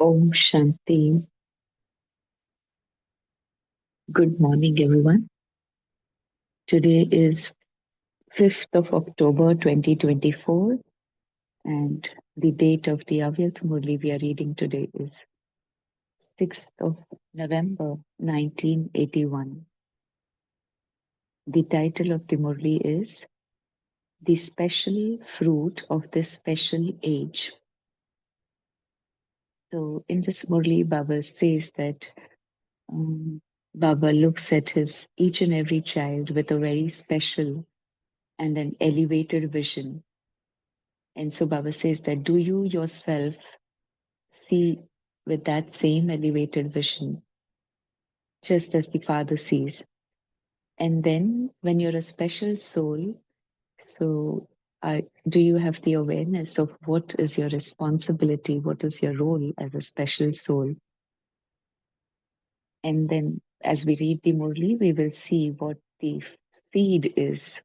Om Shanti. Good morning, everyone. Today is 5th of October 2024, and the date of the Avyat Murli we are reading today is 6th of November 1981. The title of the Murli is The Special Fruit of the Special Age. So, in this Murli, Baba says that Baba looks at each and every child with a very special and an elevated vision. And so Baba says that, do you yourself see with that same elevated vision, just as the Father sees? And then when you're a special soul, so do you have the awareness of what is your responsibility? What is your role as a special soul? And then as we read the Murli, we will see what the seed is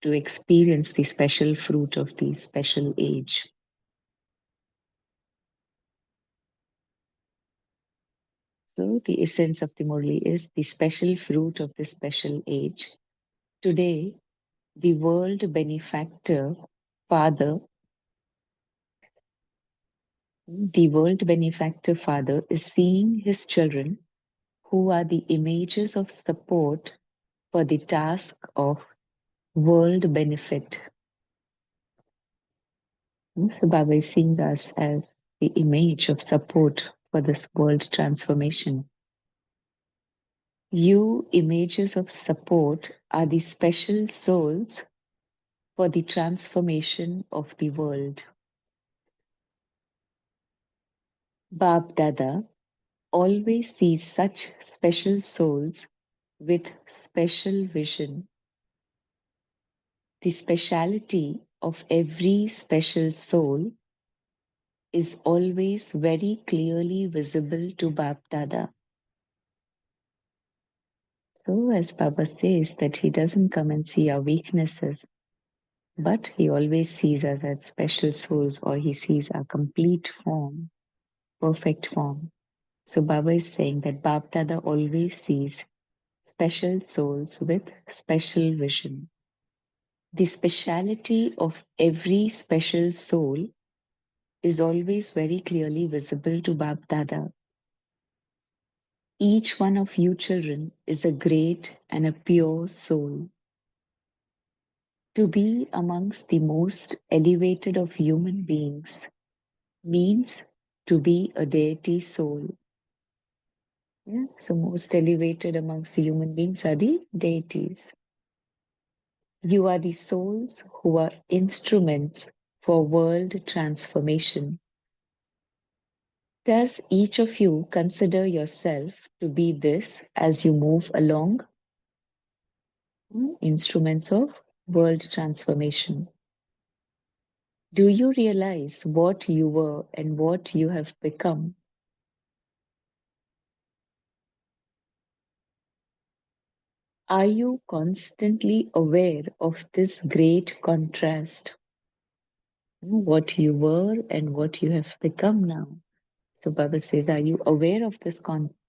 to experience the special fruit of the special age. So the essence of the Murli is the special fruit of the special age. Today, the world benefactor father, is seeing his children who are the images of support for the task of world benefit. So Baba is seeing us as the image of support for this world transformation. You images of support are the special souls for the transformation of the world. Bab Dada always sees such special souls with special vision. The speciality of every special soul is always very clearly visible to Bab Dada. So as Baba says that he doesn't come and see our weaknesses, but he always sees us as special souls, or he sees our complete form, perfect form. So Baba is saying that Bab Dada always sees special souls with special vision. The speciality of every special soul is always very clearly visible to Bab Dada. Each one of you children is a great and a pure soul. To be amongst the most elevated of human beings means to be a deity soul. Yeah? So most elevated amongst the human beings are the deities. You are the souls who are instruments for world transformation. Does each of you consider yourself to be this as you move along? Instruments of world transformation. Do you realize what you were and what you have become? Are you constantly aware of this great contrast? What you were and what you have become now. So Baba says, are you aware of this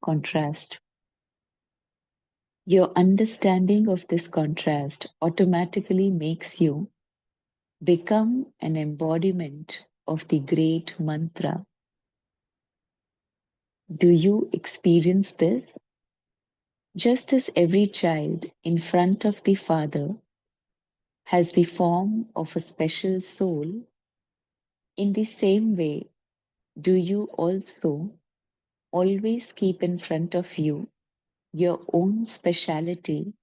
contrast? Your understanding of this contrast automatically makes you become an embodiment of the great mantra. Do you experience this? Just as every child in front of the Father has the form of a special soul, in the same way, do you also always keep in front of you your own speciality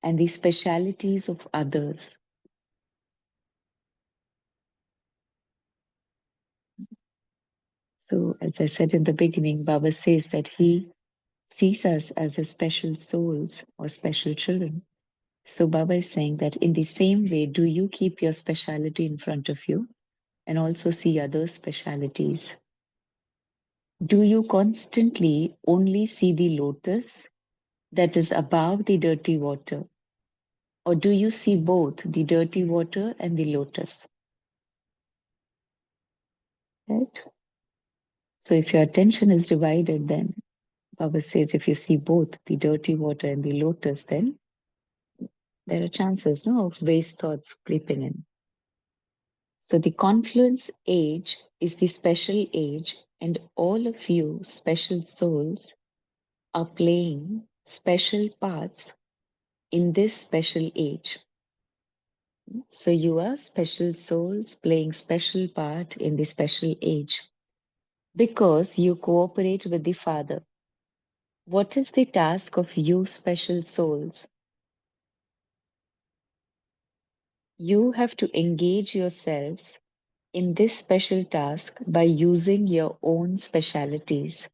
and the specialities of others? So, as I said in the beginning, Baba says that he sees us as his special souls or special children. So, Baba is saying that in the same way, do you keep your speciality in front of you and also see other specialities? Do you constantly only see the lotus that is above the dirty water? Or do you see both the dirty water and the lotus? Right? So if your attention is divided, then Baba says if you see both the dirty water and the lotus, then there are chances of waste thoughts creeping in. So the confluence age is the special age, and all of you special souls are playing special parts in this special age. So you are special souls playing special part in the special age because you cooperate with the Father. What is the task of you special souls? You have to engage yourselves in this special task by using your own specialities.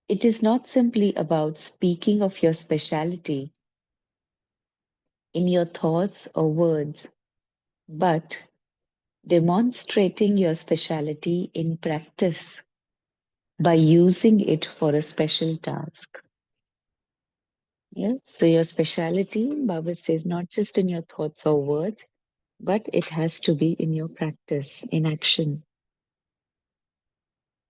It is not simply about speaking of your speciality in your thoughts or words, but demonstrating your speciality in practice by using it for a special task. Yeah? So your speciality, Baba says, not just in your thoughts or words, but it has to be in your practice, in action.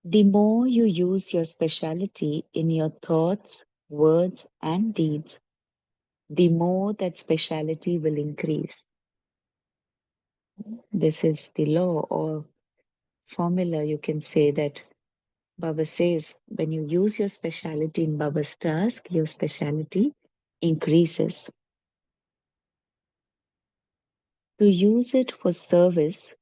The more you use your speciality in your thoughts, words, and deeds, the more that speciality will increase. This is the law or formula, you can say, that Baba says when you use your speciality in Baba's task, your speciality increases. To use it for service,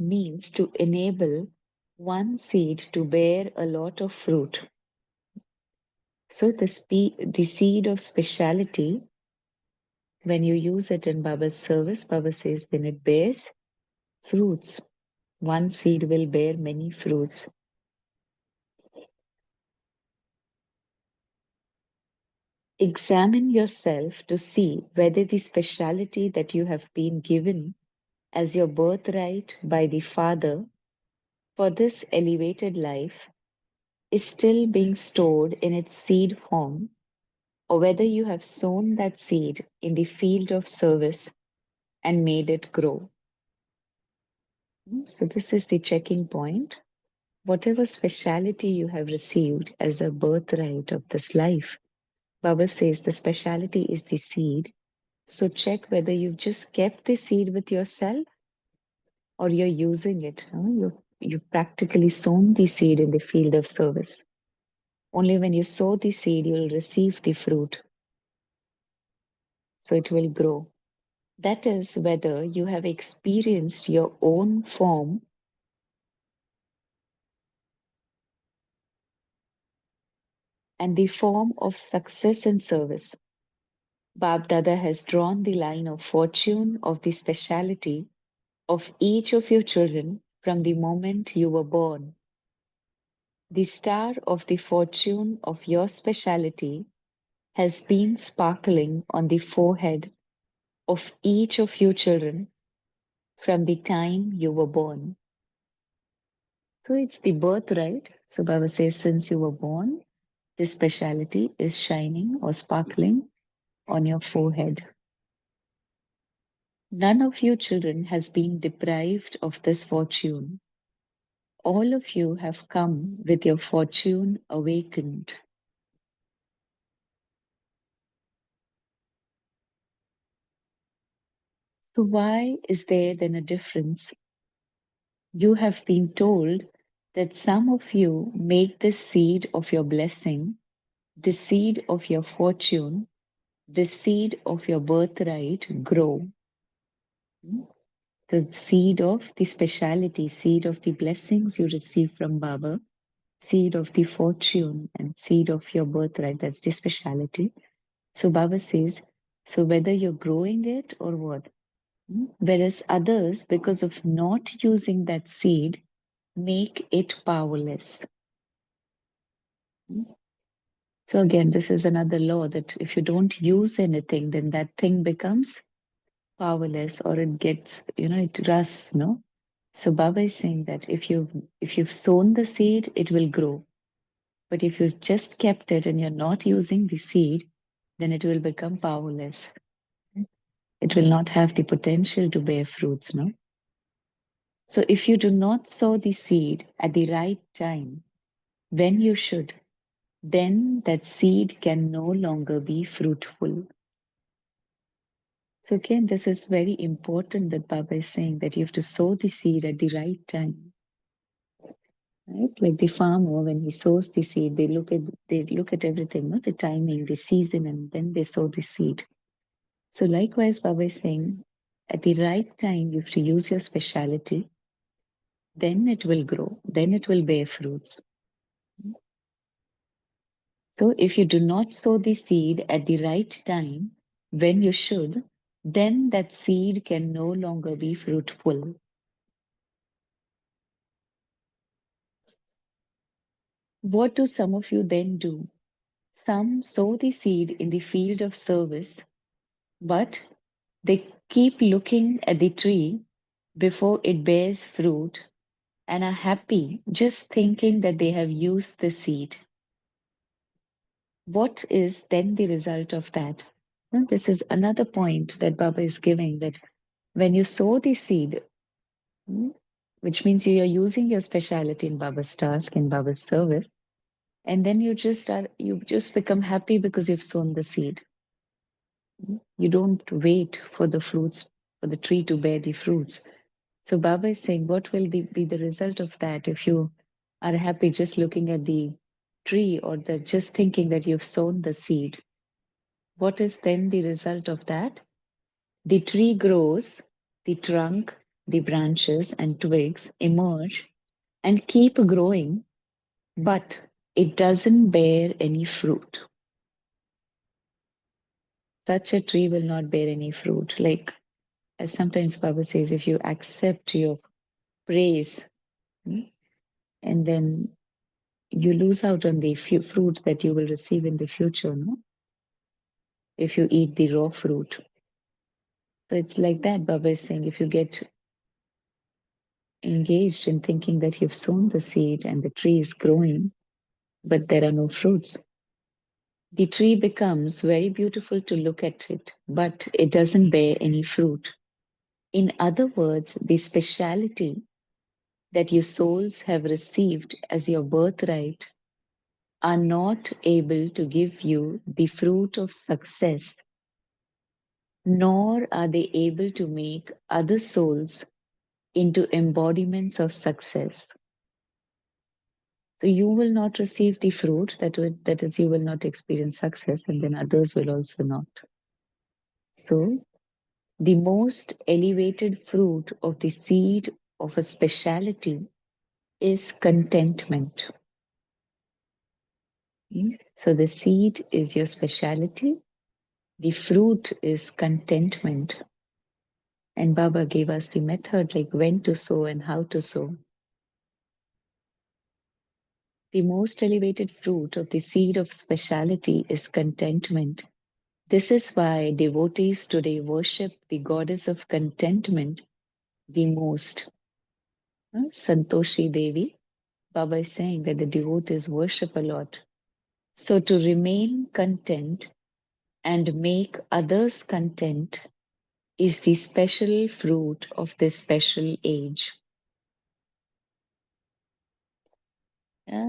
means to enable one seed to bear a lot of fruit. So the seed of speciality, when you use it in Baba's service, Baba says then it bears fruits. One seed will bear many fruits. Examine yourself to see whether the speciality that you have been given as your birthright by the Father for this elevated life is still being stored in its seed form, or whether you have sown that seed in the field of service and made it grow. So, this is the checking point. Whatever speciality you have received as a birthright of this life, Baba says the speciality is the seed. So, check whether you've just kept the seed with yourself or you're using it. You've practically sown the seed in the field of service. Only when you sow the seed, you'll receive the fruit. So it will grow. That is whether you have experienced your own form and the form of success and service. Bab Dada has drawn the line of fortune of the speciality of each of your children from the moment you were born. The star of the fortune of your speciality has been sparkling on the forehead of each of you children from the time you were born. So it's the birthright. So Baba says, since you were born, this speciality is shining or sparkling on your forehead. None of you children has been deprived of this fortune. All of you have come with your fortune awakened. So why is there then a difference? You have been told that some of you make the seed of your blessing, the seed of your fortune, the seed of your birthright grow. The seed of the speciality, seed of the blessings you receive from Baba, seed of the fortune, and seed of your birthright, that's the speciality. So Baba says, so whether you're growing it or what, whereas others, because of not using that seed, make it powerless. So again, this is another law that if you don't use anything, then that thing becomes powerless or it gets, it rusts, no? So Baba is saying that if you've sown the seed, it will grow. But if you've just kept it and you're not using the seed, then it will become powerless. It will not have the potential to bear fruits, no? So if you do not sow the seed at the right time, when you should, then that seed can no longer be fruitful. So again, this is very important that Baba is saying that you have to sow the seed at the right time. Right? Like the farmer, when he sows the seed, they look at everything, no? The timing, the season, and then they sow the seed. So likewise, Baba is saying, at the right time, you have to use your speciality, then it will grow, then it will bear fruits. So if you do not sow the seed at the right time, when you should, then that seed can no longer be fruitful. What do some of you then do? Some sow the seed in the field of service, but they keep looking at the tree before it bears fruit and are happy just thinking that they have used the seed. What is then the result of that? Well, this is another point that Baba is giving, that when you sow the seed, which means you are using your speciality in Baba's task, in Baba's service, and then you just become happy because you've sown the seed. You don't wait for the fruits, for the tree to bear the fruits. So Baba is saying, what will be the result of that if you are happy just looking at the tree, or just thinking that you've sown the seed? What is then the result of that? The tree grows, the trunk, the branches and twigs emerge and keep growing, but it doesn't bear any fruit. Such a tree will not bear any fruit. Like, as sometimes Baba says, if you accept your praise, and then you lose out on the few fruits that you will receive in the future, no? If you eat the raw fruit. So it's like that, Baba is saying, if you get engaged in thinking that you've sown the seed and the tree is growing, but there are no fruits, the tree becomes very beautiful to look at it, but it doesn't bear any fruit. In other words, the speciality that your souls have received as your birthright are not able to give you the fruit of success, nor are they able to make other souls into embodiments of success. So you will not receive the fruit, that is, you will not experience success, and then others will also not. So the most elevated fruit of the seed of a speciality is contentment. So the seed is your speciality, the fruit is contentment. And Baba gave us the method, like when to sow and how to sow. The most elevated fruit of the seed of speciality is contentment. This is why devotees today worship the goddess of contentment the most. Santoshi Devi, Baba is saying that the devotees worship a lot. So to remain content and make others content is the special fruit of this special age.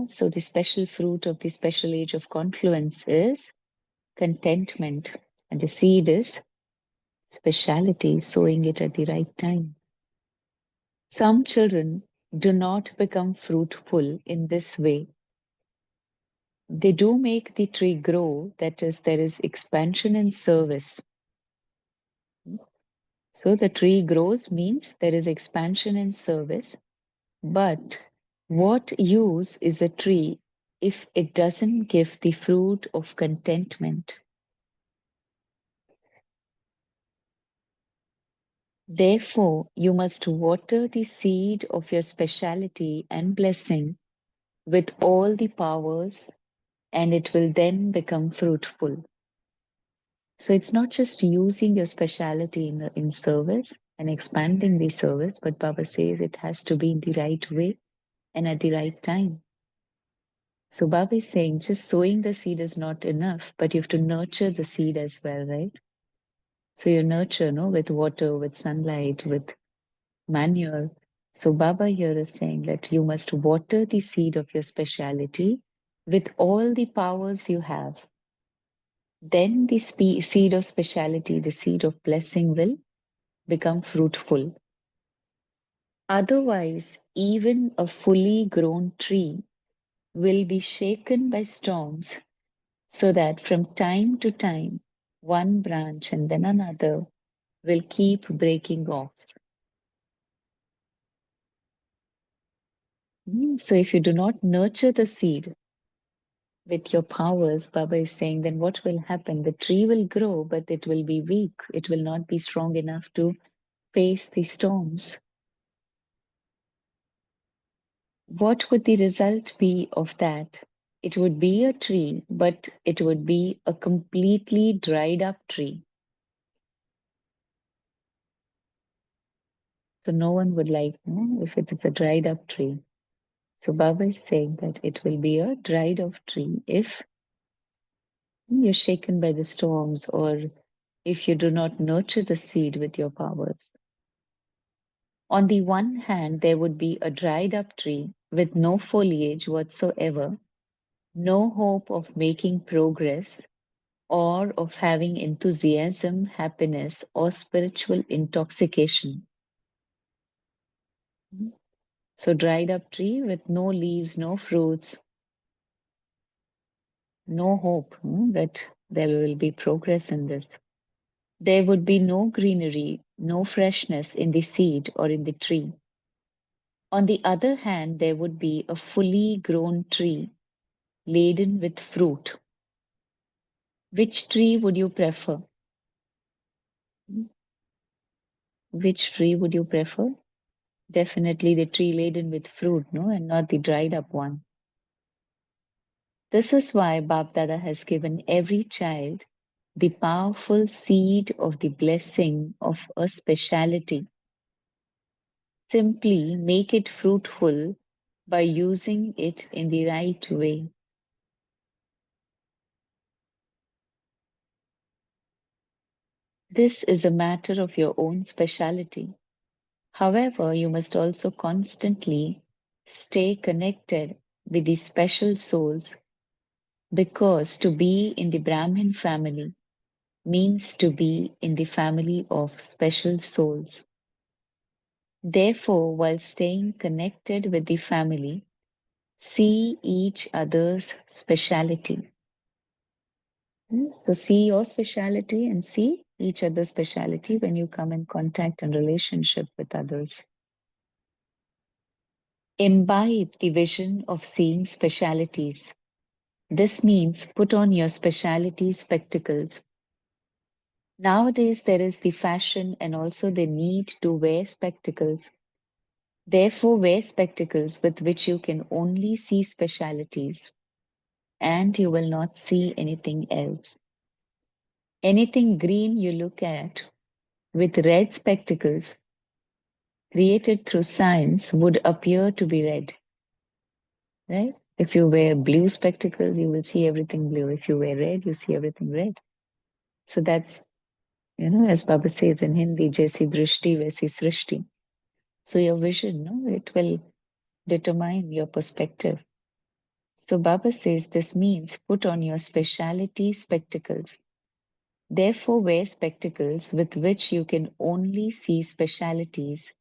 So the special fruit of the special age of confluence is contentment, and the seed is speciality, sowing it at the right time. Some children do not become fruitful in this way. They do make the tree grow, that is, there is expansion in service. So the tree grows means there is expansion in service, but what use is a tree if it doesn't give the fruit of contentment? Therefore, you must water the seed of your speciality and blessing with all the powers, and it will then become fruitful. So it's not just using your speciality in service and expanding the service, but Baba says it has to be in the right way and at the right time. So Baba is saying just sowing the seed is not enough, but you have to nurture the seed as well, right? So you nurture, no, with water, with sunlight, with manure. So Baba here is saying that you must water the seed of your speciality with all the powers you have. Then the seed of speciality, the seed of blessing will become fruitful. Otherwise, even a fully grown tree will be shaken by storms, so that from time to time, one branch and then another will keep breaking off. So if you do not nurture the seed with your powers, Baba is saying, then what will happen? The tree will grow, but it will be weak. It will not be strong enough to face the storms. What would the result be of that? It would be a tree, but it would be a completely dried up tree. So no one would like, if it is a dried up tree. So Baba is saying that it will be a dried up tree if you're shaken by the storms or if you do not nurture the seed with your powers. On the one hand, there would be a dried up tree with no foliage whatsoever, no hope of making progress or of having enthusiasm, happiness, or spiritual intoxication. So, dried up tree with no leaves, no fruits, no hope that there will be progress in this. There would be no greenery, no freshness in the seed or in the tree. On the other hand, there would be a fully grown tree laden with fruit. Which tree would you prefer? Which tree would you prefer? Definitely the tree laden with fruit, no, and not the dried up one. This is why Bap Dada has given every child the powerful seed of the blessing of a speciality. Simply make it fruitful by using it in the right way. This is a matter of your own speciality. However, you must also constantly stay connected with the special souls, because to be in the Brahmin family means to be in the family of special souls. Therefore, while staying connected with the family, see each other's speciality. So see your speciality and see each other's speciality when you come in contact and relationship with others. Imbibe the vision of seeing specialities. This means put on your speciality spectacles. Nowadays, there is the fashion and also the need to wear spectacles. Therefore, wear spectacles with which you can only see specialities, and you will not see anything else. Anything green you look at with red spectacles created through science would appear to be red, right? If you wear blue spectacles, you will see everything blue. If you wear red, you see everything red. So that's, as Baba says in Hindi, Jaisi drishti, vaisi srishti. So your vision, no, it will determine your perspective. So Baba says this means put on your speciality spectacles. Therefore, wear spectacles with which you can only see specialities,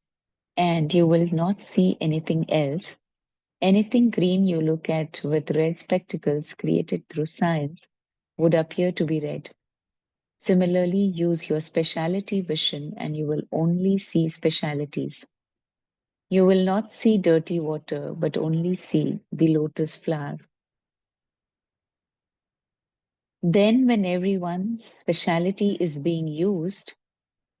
and you will not see anything else. Anything green you look at with red spectacles created through science would appear to be red. Similarly, use your speciality vision and you will only see specialities. You will not see dirty water, but only see the lotus flower. Then, when everyone's speciality is being used,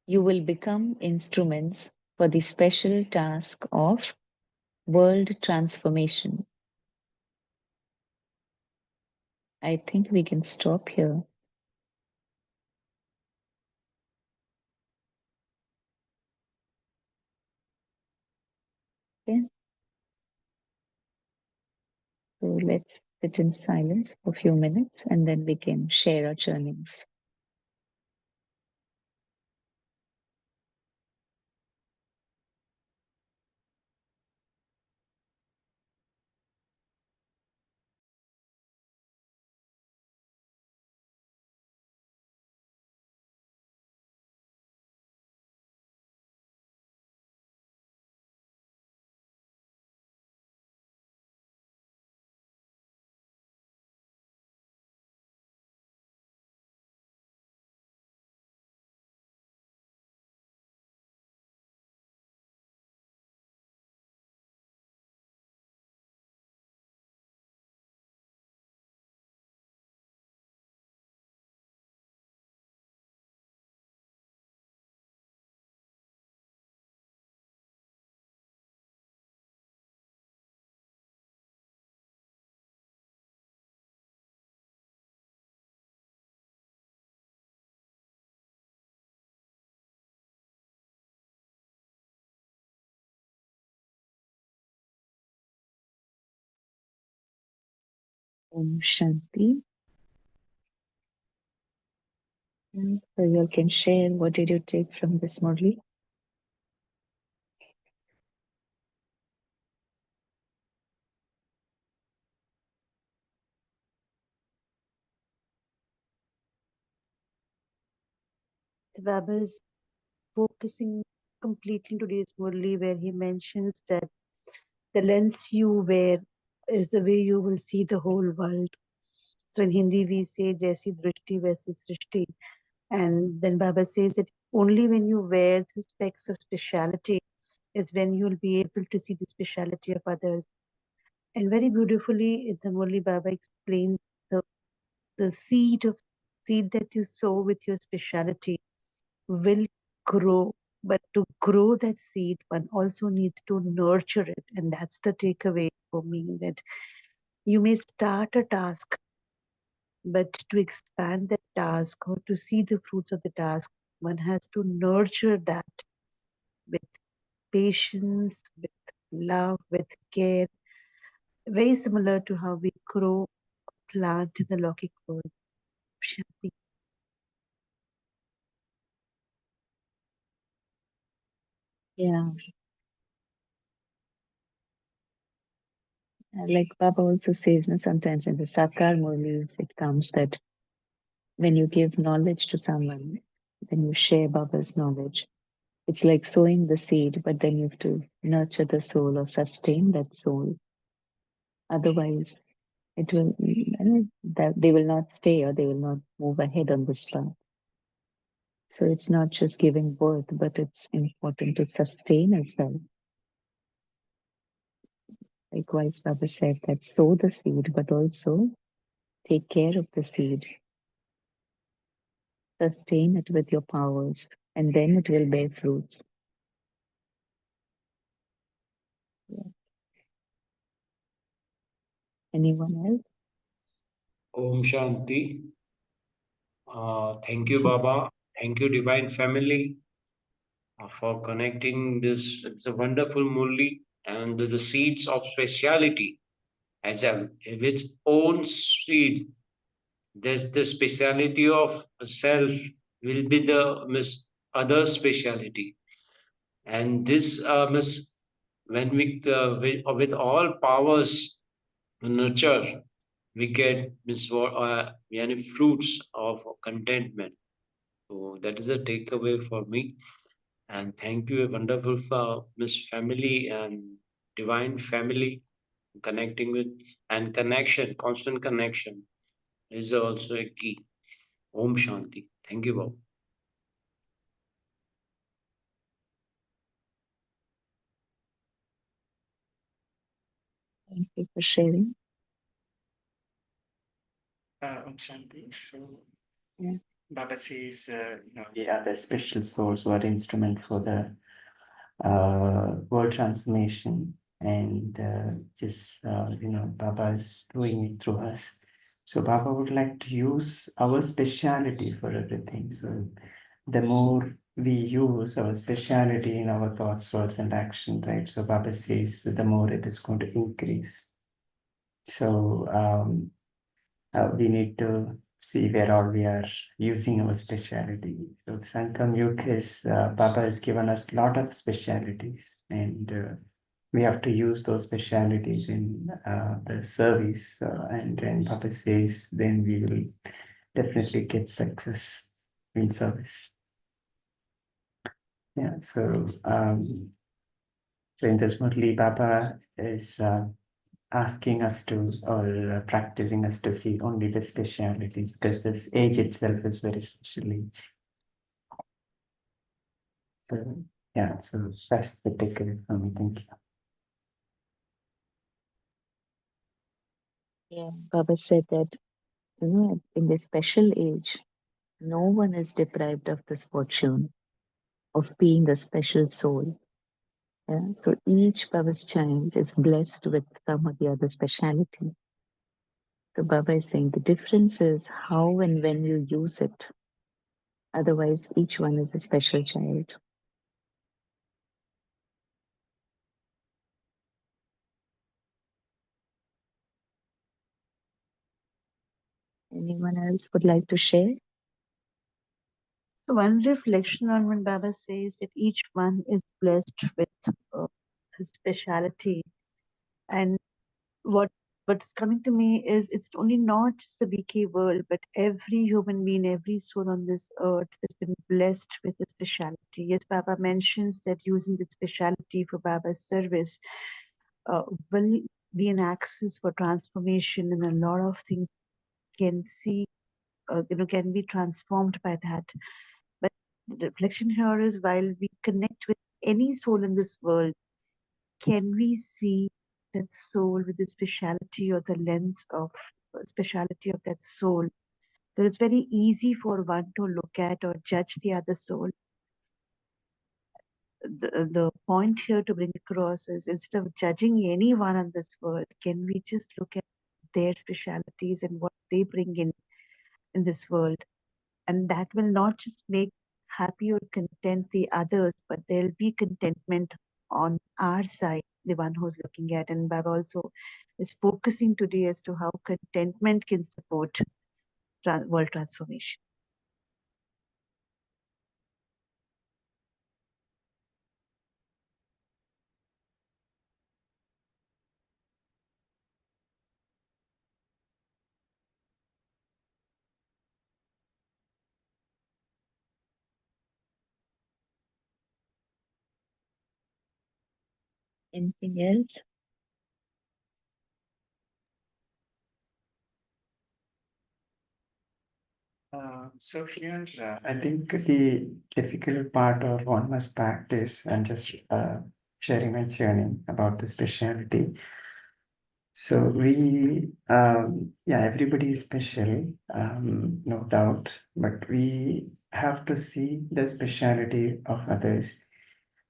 you will become instruments for the special task of world transformation. I think we can stop here. Okay? So let's sit in silence for a few minutes and then we can share our journeyings. Om Shanti. And so you can share, what did you take from this Murli? The Baba is focusing completely in today's Murli, where he mentions that the lens you wear is the way you will see the whole world. So in Hindi we say Jaisi Drishti Vaisi Srishti. And then Baba says that only when you wear the specs of speciality is when you'll be able to see the speciality of others. And very beautifully in the Murli Baba explains the seed that you sow with your speciality will grow. But to grow that seed, one also needs to nurture it. And that's the takeaway for me, that you may start a task, but to expand that task or to see the fruits of the task, one has to nurture that with patience, with love, with care, very similar to how we grow a plant in the Lokik world. Shanti. Yeah. Like Baba also says, no, sometimes in the Sakar Murlis, it comes that when you give knowledge to someone, then you share Baba's knowledge. It's like sowing the seed, but then you have to nurture the soul or sustain that soul. Otherwise, it will that they will not stay or they will not move ahead on this path. So it's not just giving birth, but it's important to sustain as well. Likewise, Baba said that sow the seed, but also take care of the seed. Sustain it with your powers, and then it will bear fruits. Yeah. Anyone else? Om Shanti. Thank you, Baba. Thank you, Divine Family, for connecting this. It's a wonderful Murli, and the seeds of speciality as a with its own seed. There's the speciality of self will be the other speciality, and this when with all powers nurture, we get many fruits of contentment. So that is a takeaway for me. And thank you, a wonderful Miss Family and Divine Family, connecting with and connection, constant connection is also a key. Om Shanti. Thank you, Bob. Thank you for sharing. Shanti. So, Yeah. Baba says, we are the special source who are instrument for the world transformation, and Baba is doing it through us. So, Baba would like to use our speciality for everything. So, the more we use our speciality in our thoughts, words, and action, right? So, Baba says, the more it is going to increase. So, we need to see where all we are using our speciality. So Sankam Yug is, Baba has given us a lot of specialities, and we have to use those specialities in the service. And then Baba says, then we will definitely get success in service. Yeah, so in this Murli, Baba is asking us to, or practicing us to see only the specialities, because this age itself is very special age. So yeah, so that's the takeaway from me. Thank you. Yeah. Baba said that in this special age, no one is deprived of this fortune of being a special soul. Yeah? So each Baba's child is blessed with some or the other speciality. So Baba is saying the difference is how and when you use it. Otherwise, each one is a special child. else would like to share? So one reflection on when Baba says that each one is blessed with a speciality, and what's coming to me is it's only not just the BK world, but every human being, every soul on this earth has been blessed with a speciality. Yes, Baba mentions that using the speciality for Baba's service will be an access for transformation, and a lot of things can see, can be transformed by that. But the reflection here is, while we connect with any soul in this world, can we see that soul with the speciality or the lens of speciality of that soul? Because it's very easy for one to look at or judge the other soul. The point here to bring across is, instead of judging anyone in this world, can we just look at their specialities and what they bring in this world? And that will not just make happy or content the others, but there'll be contentment on our side, the one who's looking at. And Baba also is focusing today as to how contentment can support world transformation. Anything else? So here, I think the difficult part of one must practice and just sharing my journey about the speciality. So everybody is special, no doubt, but we have to see the speciality of others.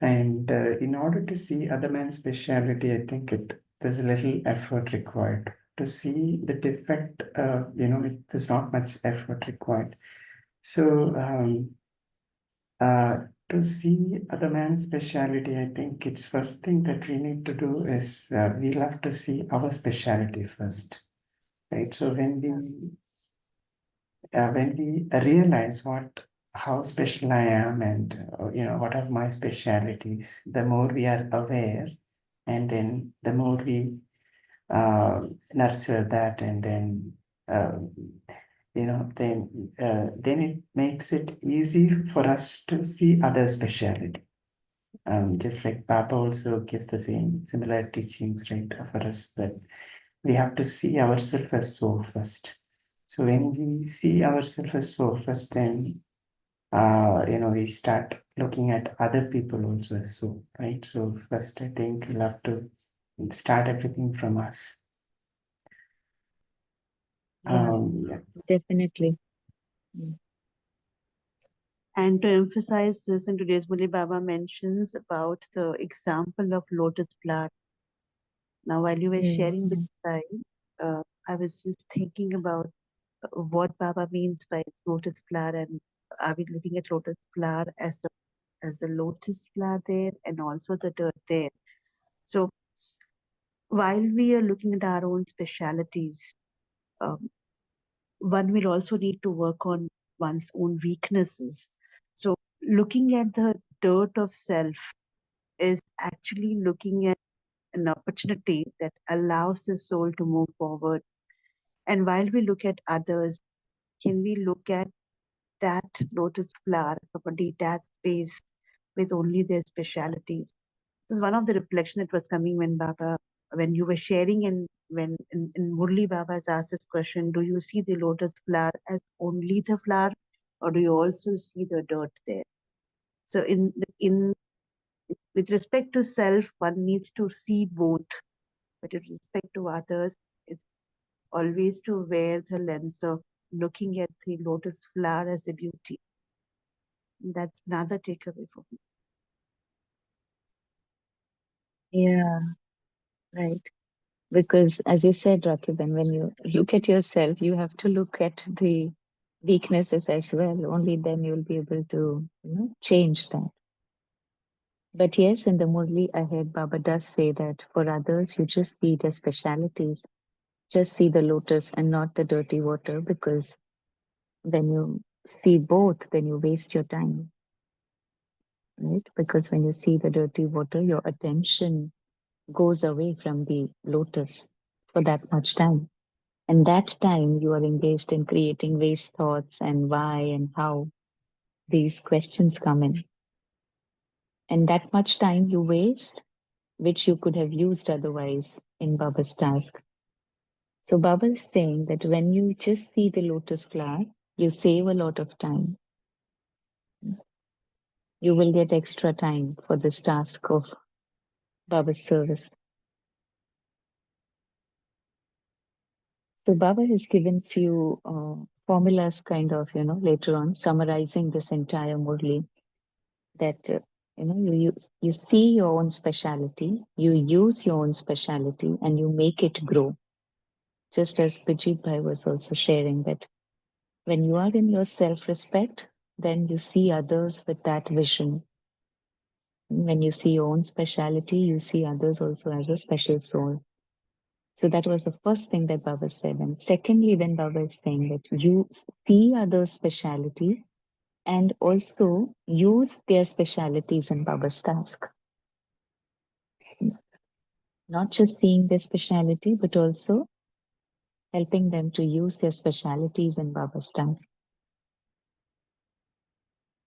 And in order to see other man's speciality, I think there's a little effort required. To see the defect, there's not much effort required. So to see other man's speciality, I think it's first thing that we need to do is we'll have to see our speciality first, right? So when we realize how special I am and what are my specialities, the more we are aware, and then the more we nurture that, and then then it makes it easy for us to see other speciality. Just like Papa also gives the same similar teachings, right, for us, that we have to see ourselves as soul first. So when we see ourselves as soul first, then we start looking at other people also as soul, right? So first, I think we'll have to start everything from us. Yeah, definitely. Mm. And to emphasize this, in today's Murli, Baba mentions about the example of lotus flower. Now, while you were sharing the slide, I was just thinking about what Baba means by lotus flower, and are we looking at lotus flower as the lotus flower there, and also the dirt there? So while we are looking at our own specialities, one will also need to work on one's own weaknesses. So looking at the dirt of self is actually looking at an opportunity that allows the soul to move forward. And while we look at others, can we look at that lotus flower from a detached space with only their specialities? This is one of the reflection that was coming when you were sharing, and when in Murli Baba has asked this question: do you see the lotus flower as only the flower, or do you also see the dirt there? So in with respect to self, one needs to see both, but with respect to others, it's always to wear the lens of looking at the lotus flower as the beauty. That's another takeaway for me. Yeah, right. Because as you said, Rakiban, when you look at yourself, you have to look at the weaknesses as well. Only then you'll be able to, change that. But yes, in the Murli ahead, Baba does say that for others, you just see their specialities, just see the lotus and not the dirty water, because when you see both, then you waste your time, right? Because when you see the dirty water, your attention goes away from the lotus for that much time. And that time you are engaged in creating waste thoughts and why and how these questions come in. And that much time you waste, which you could have used otherwise in Baba's task. So Baba is saying that when you just see the lotus flower, you save a lot of time. You will get extra time for this task of Baba's service. So Baba has given few formulas kind of, later on summarizing this entire Murli, that, you see your own speciality, you use your own speciality and you make it grow. Just as Bijit Bhai was also sharing that when you are in your self-respect, then you see others with that vision. When you see your own speciality, you see others also as a special soul. So that was the first thing that Baba said. And secondly, then Baba is saying that you see others' speciality and also use their specialities in Baba's task. Not just seeing their speciality, but also helping them to use their specialities in Baba's task.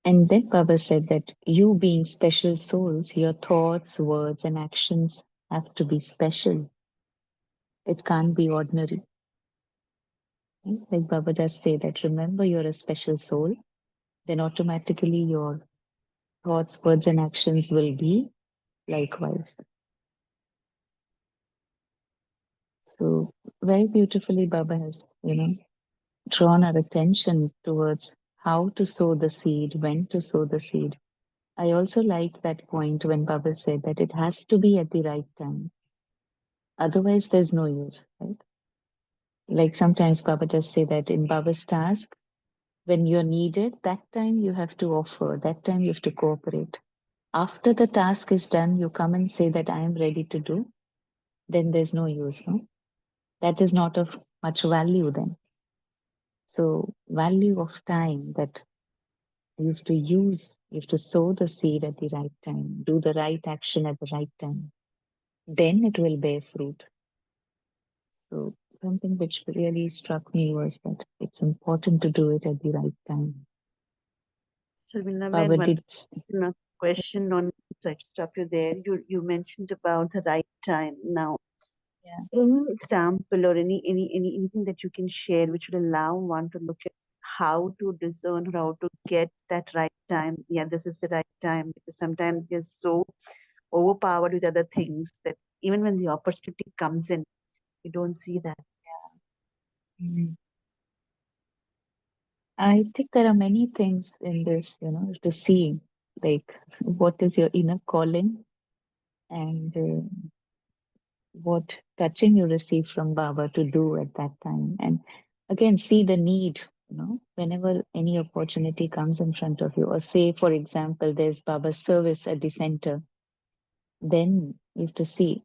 And then Baba said that you being special souls, your thoughts, words, and actions have to be special. It can't be ordinary. Right? Like Baba does say that, remember you're a special soul, then automatically your thoughts, words, and actions will be likewise. So very beautifully Baba has, drawn our attention towards how to sow the seed, when to sow the seed. I also like that point when Baba said that it has to be at the right time. Otherwise, there's no use, right? Like sometimes Baba does say that in Baba's task, when you're needed, that time you have to offer, that time you have to cooperate. After the task is done, you come and say that I am ready to do, then there's no use, no? That is not of much value then. So value of time, that you have to use, you have to sow the seed at the right time, do the right action at the right time. Then it will bear fruit. So something which really struck me was that it's important to do it at the right time. Sharmila, Baba when one did. question on, sorry to stop you there. You mentioned about the right time. Now, Yeah. any example or anything that you can share which will allow one to look at how to discern or how to get that right time? Yeah, this is the right time, because sometimes we are so overpowered with other things that even when the opportunity comes in, we don't see that. Mhm. I think there are many things in this, to see, like what is your inner calling and what touching you receive from Baba to do at that time. And again, see the need, whenever any opportunity comes in front of you, or say, for example, there's Baba's service at the center, then you have to see,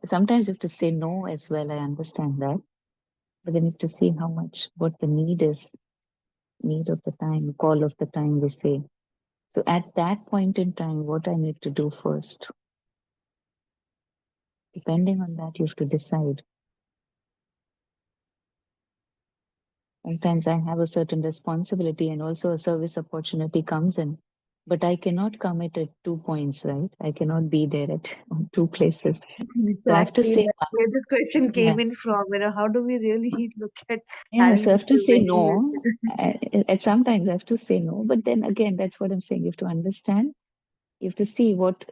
sometimes you have to say no as well. I understand that. But then you have to see how much, what the need is, need of the time, call of the time, we say. So at that point in time, what I need to do first, depending on that, you have to decide. Sometimes I have a certain responsibility and also a service opportunity comes in, but I cannot commit at 2 points, right? I cannot be there at 2 places. So I have to Exactly. say That's where this question yeah. came in from. How do we really look at Yeah, having so I this have to say awareness? no. At sometimes I have to say no, but then again, that's what I'm saying. You have to understand. You have to see what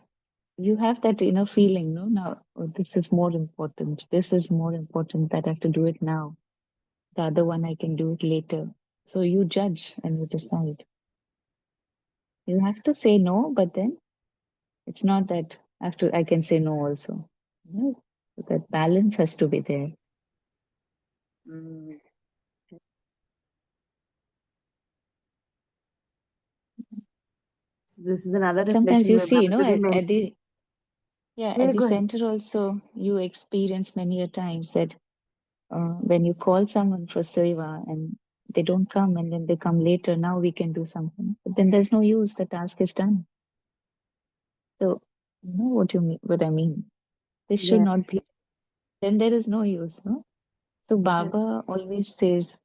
you have, that inner feeling. No, now this is more important. This is more important, that I have to do it now. The other one I can do it later. So you judge and you decide. You have to say no, but then it's not that I can say no also. No, that balance has to be there. Mm. So this is another But sometimes reflection you where see, Baba today at mentioned. the yeah, Yeah, at the go ahead. center also you experience many a times that when you call someone for seva and they don't come, and then they come later. Now we can do something. But then there's no use. The task is done. So you know what you mean, what I mean. This should Yeah. not be. Then there is no use, no? So Yeah. Baba always says,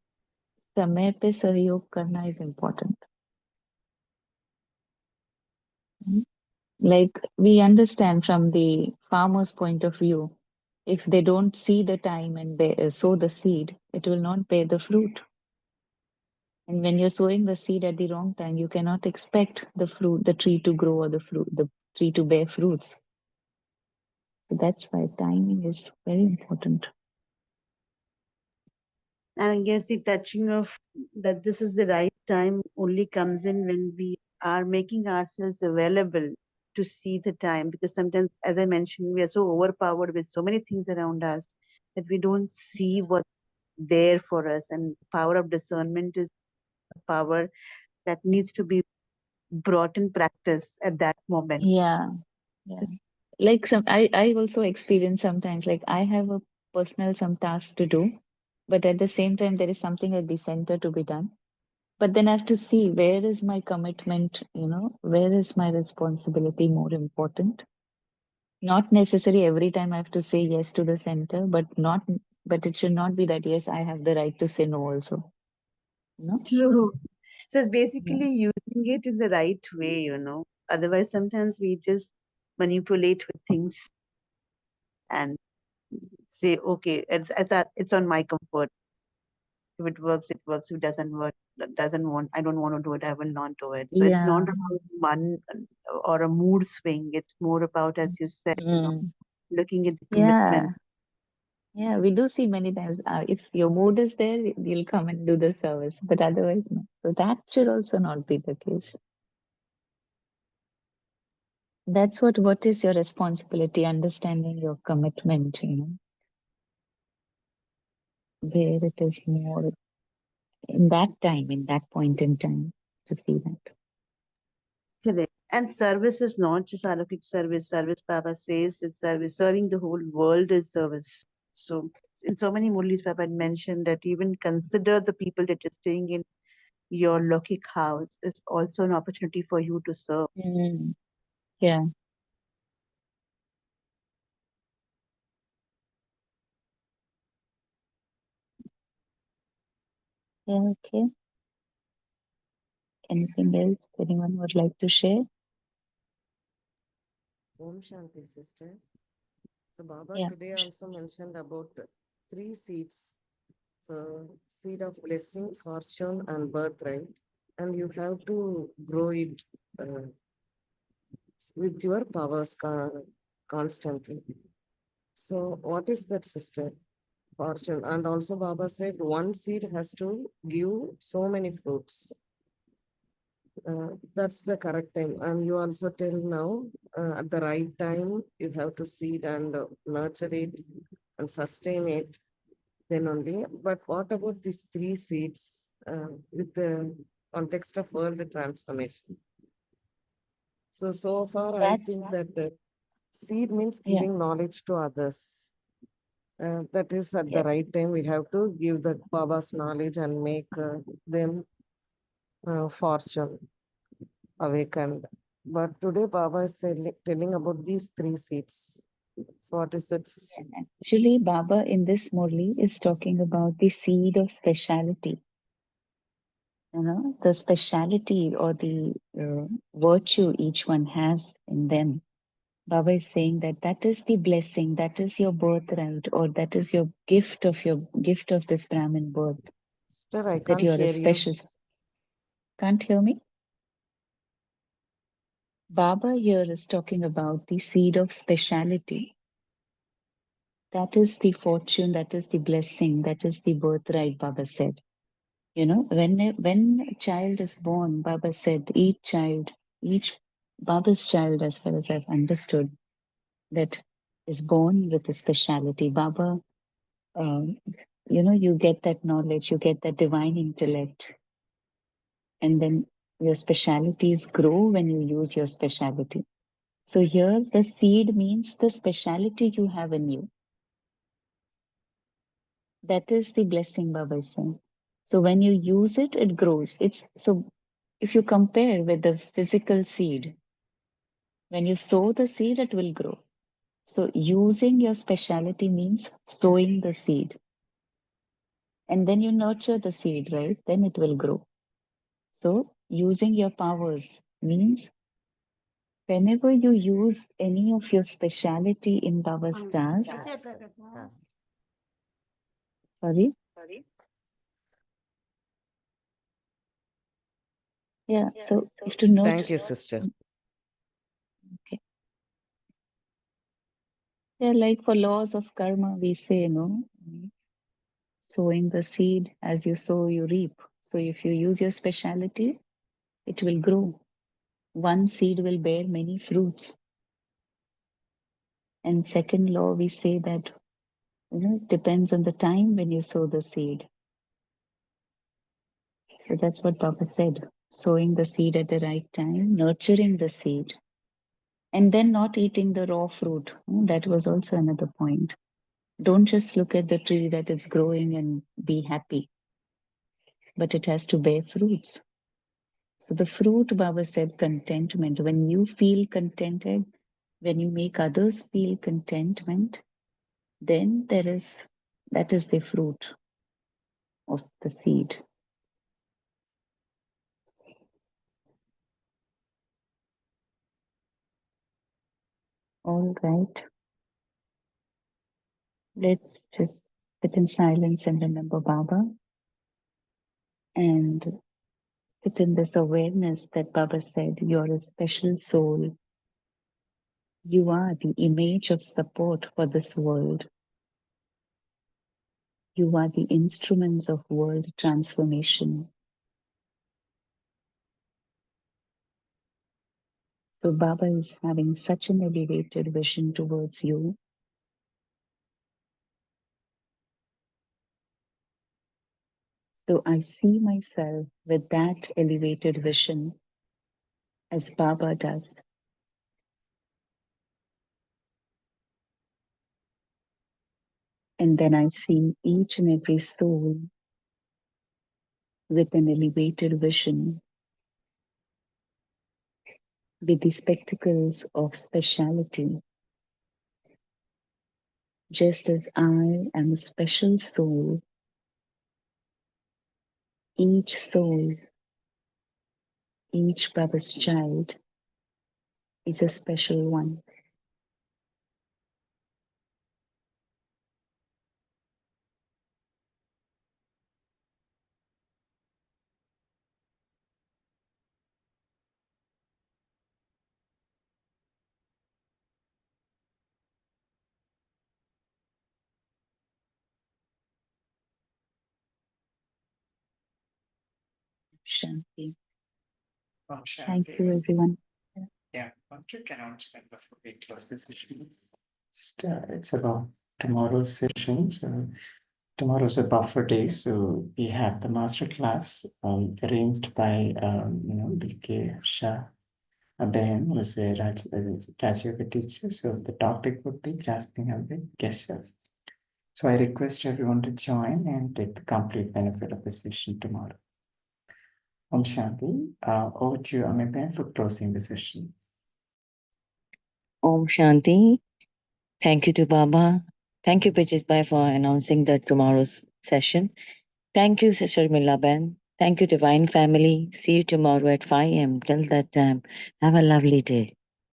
समय पे सहयोग करना is important. Mm. Like we understand from the farmer's point of view, if they don't see the time and sow the seed, it will not bear the fruit. And when you're sowing the seed at the wrong time, you cannot expect the fruit, the tree to grow or the tree to bear fruits. So that's why timing is very important. And I guess the touching of that this is the right time only comes in when we are making ourselves available to see the time. Because sometimes, as I mentioned, we are so overpowered with so many things around us that we don't see what's there for us. And power of discernment is a power that needs to be brought in practice at that moment. Yeah, yeah. Like I also experience sometimes, like I have a personal some task to do, but at the same time there is something at the center to be done. But then I have to see where is my commitment, where is my responsibility more important. Not necessarily every time I have to say yes to the center, but it should not be that yes, I have the right to say no also. No? True. So it's Yeah. basically using it in the right way, Otherwise, sometimes we just manipulate with things and say, okay, it's on my comfort. If it works, it works. If it doesn't work, doesn't want, I don't want to do it, I will not do it. So it's not Yeah. about one or a mood swing. It's more about, as you said, Mm. looking at the Yeah. commitment. Yeah, we do see many times. If your mood is there, you'll come and do the service, but otherwise, no. So that should also not be the case. That's what is your responsibility, understanding your commitment, where it is more in that point in time to see that. Correct. And service is not just allocated service. Service, Baba says, is service. Serving the whole world is service. So, in so many Murlis, Baba had mentioned that even consider the people that you're staying in your Lokik house is also an opportunity for you to serve. Mm. Yeah, yeah, okay. Anything else anyone would like to share? Om Shanti, sister. So Baba Yeah. today also mentioned about three seeds. So seed of blessing, fortune, and birthright. And you have to grow it with your powers constantly. So what is that, sister? Fortune. And also Baba said one seed has to give so many fruits. That's the correct time. And you also tell now at the right time, you have to seed and nurture it and sustain it. Then only. But what about these three seeds with the context of world transformation? So far, I That's think that seed means yeah, giving knowledge to others. That is at the yeah. right time. We have to give the Baba's knowledge and make them fortune awakened. But today, Baba is telling about these three seeds. So, what is that, sister? Yeah. Actually, Baba in this Murli is talking about the seed of speciality. The speciality or the virtue each one has in them. Baba is saying that is the blessing, that is your birthright, or that is your gift of this Brahmin birth, Sister, I that can't you're a hear you. special. Can't hear me? Baba here is talking about the seed of speciality. That is the fortune, that is the blessing, that is the birthright, Baba said. When a child is born, Baba said, each Baba's child, as far as I've understood, that is born with a speciality. Baba, you get that knowledge, you get that divine intellect, and then your specialities grow when you use your speciality. So here, the seed means the speciality you have in you. That is the blessing, Baba is saying. So when you use it, it grows. So if you compare with the physical seed, when you sow the seed, it will grow. So using your speciality means sowing the seed. And then you nurture the seed, right? Then it will grow. So using your powers means whenever you use any of your speciality in Baba's task, sorry? Yeah, so if to note. Thank you, sister. Okay. Yeah, like for laws of karma, we say, no, sowing the seed, as you sow, you reap. So if you use your speciality, it will grow. One seed will bear many fruits. And second law, we say that it depends on the time when you sow the seed. So that's what Baba said, sowing the seed at the right time, nurturing the seed, and then not eating the raw fruit. That was also another point. Don't just look at the tree that it's growing and be happy, but it has to bear fruits. So the fruit, Baba said, contentment. When you feel contented, when you make others feel contentment, then that is the fruit of the seed. All right. Let's just sit in silence and remember Baba and sit in this awareness that Baba said, you're a special soul. You are the image of support for this world. You are the instruments of world transformation. So Baba is having such an elevated vision towards you. So I see myself with that elevated vision as Baba does. And then I see each and every soul with an elevated vision, with the spectacles of speciality. Just as I am a special soul, each soul, each Baba's child is a special one. Shanti. Thank you, everyone. Yeah, one quick announcement before we close this session. It's about tomorrow's session. So tomorrow's a buffer day. So we have the master class arranged by BK Shah. Ben was a Rajyoga teacher. So the topic would be grasping away gestures. So I request everyone to join and take the complete benefit of the session tomorrow. Om Shanti. Over to you, Amiben, for closing the session. Om Shanti. Thank you to Baba. Thank you, Pechis Bhai, for announcing the tomorrow's session. Thank you, Sister Milaben. Thank you, Divine Family. See you tomorrow at 5 a.m. Till that time, have a lovely day.